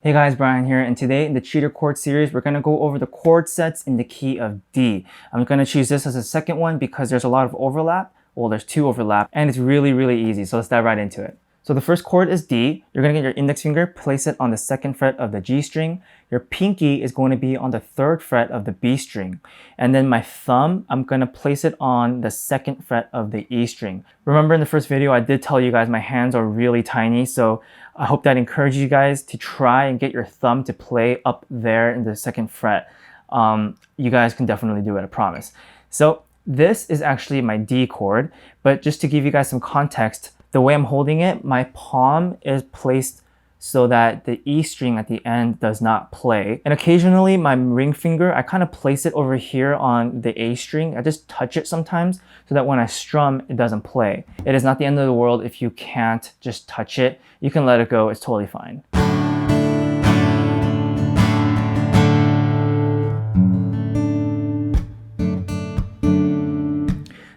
Hey guys, Brian here, and today in the cheater chord series, we're going to go over the chord sets in the key of D. I'm going to choose this as a second one because there's a lot of overlap. Well, there's two overlap, and it's really easy, so let's dive right into it. So the first chord is D. You're going to get your index finger, place it on the second fret of the G string. Your pinky is going to be on the third fret of the B string. And then my thumb, I'm going to place it on the second fret of the E string. Remember in the first video, I did tell you guys my hands are really tiny, so I hope that encourages you guys to try and get your thumb to play up there in the second fret. You guys can definitely do it, I promise. So this is actually my D chord, but just to give you guys some context, the way I'm holding it, my palm is placed so that the E string at the end does not play. And occasionally my ring finger, I kind of place it over here on the A string. I just touch it sometimes so that when I strum, it doesn't play. It is not the end of the world if you can't just touch it. You can let it go, it's totally fine.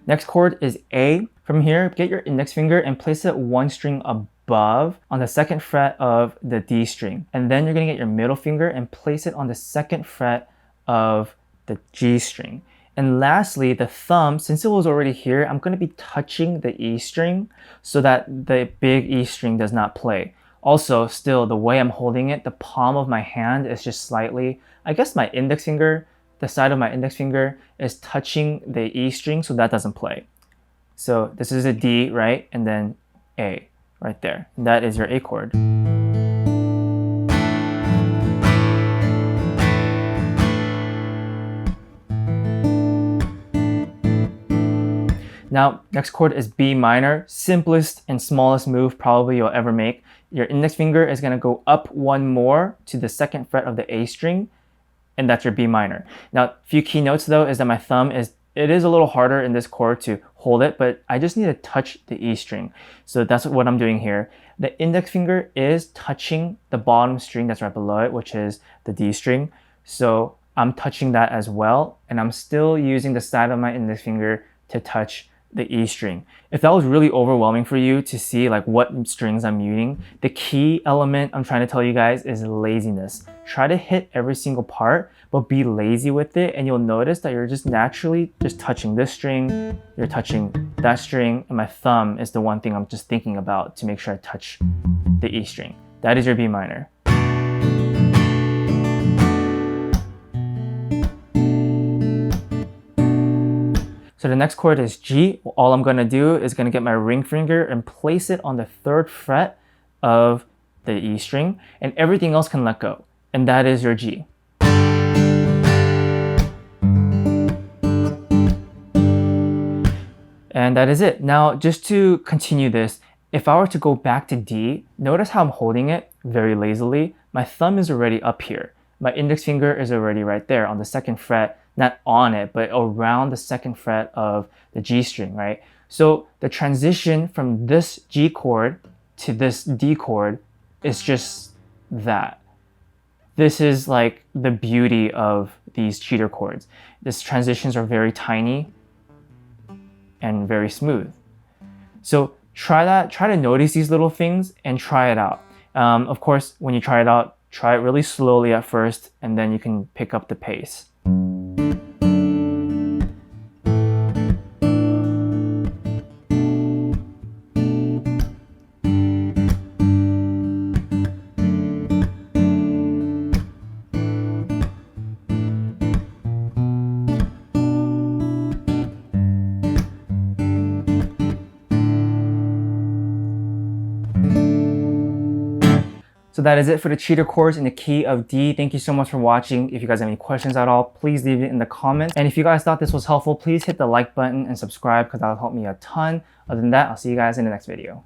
Next chord is A. From here, get your index finger and place it one string above on the second fret of the D string. And then you're gonna get your middle finger and place it on the second fret of the G string. And lastly, the thumb, since it was already here, I'm gonna be touching the E string so that the big E string does not play. Also, still, the way I'm holding it, the palm of my hand is just slightly, I guess my index finger, the side of my index finger is touching the E string so that doesn't play. So this is a D, right? And then A, right there. And that is your A chord. Now, next chord is B minor, simplest and smallest move probably you'll ever make. Your index finger is gonna go up one more to the second fret of the A string, and that's your B minor. Now, a few key notes though is that my thumb is a little harder in this chord to hold it, but I just need to touch the E string. So that's what I'm doing here. The index finger is touching the bottom string that's right below it, which is the D string. So I'm touching that as well, and I'm still using the side of my index finger to touch the E string. If that was really overwhelming for you to see like what strings I'm muting, the key element I'm trying to tell you guys is laziness. Try to hit every single part, but be lazy with it, and you'll notice that you're just naturally just touching this string, you're touching that string, and my thumb is the one thing I'm just thinking about to make sure I touch the E string. That is your B minor. So the next chord is G. All I'm gonna do is gonna get my ring finger and place it on the third fret of the E string, and everything else can let go. And that is your G. And that is it. Now, just to continue this, if I were to go back to D, notice how I'm holding it very lazily. My thumb is already up here. My index finger is already right there on the second fret, not on it, but around the second fret of the G string, right? So the transition from this G chord to this D chord is just that. This is like the beauty of these cheater chords. These transitions are very tiny and very smooth. So try that, try to notice these little things and try it out. Of course, when you try it out, try it really slowly at first, and then you can pick up the pace. So that is it for the cheater chords in the key of D. Thank you so much for watching. If you guys have any questions at all, please leave it in the comments. And if you guys thought this was helpful, please hit the like button and subscribe because that'll help me a ton. Other than that, I'll see you guys in the next video.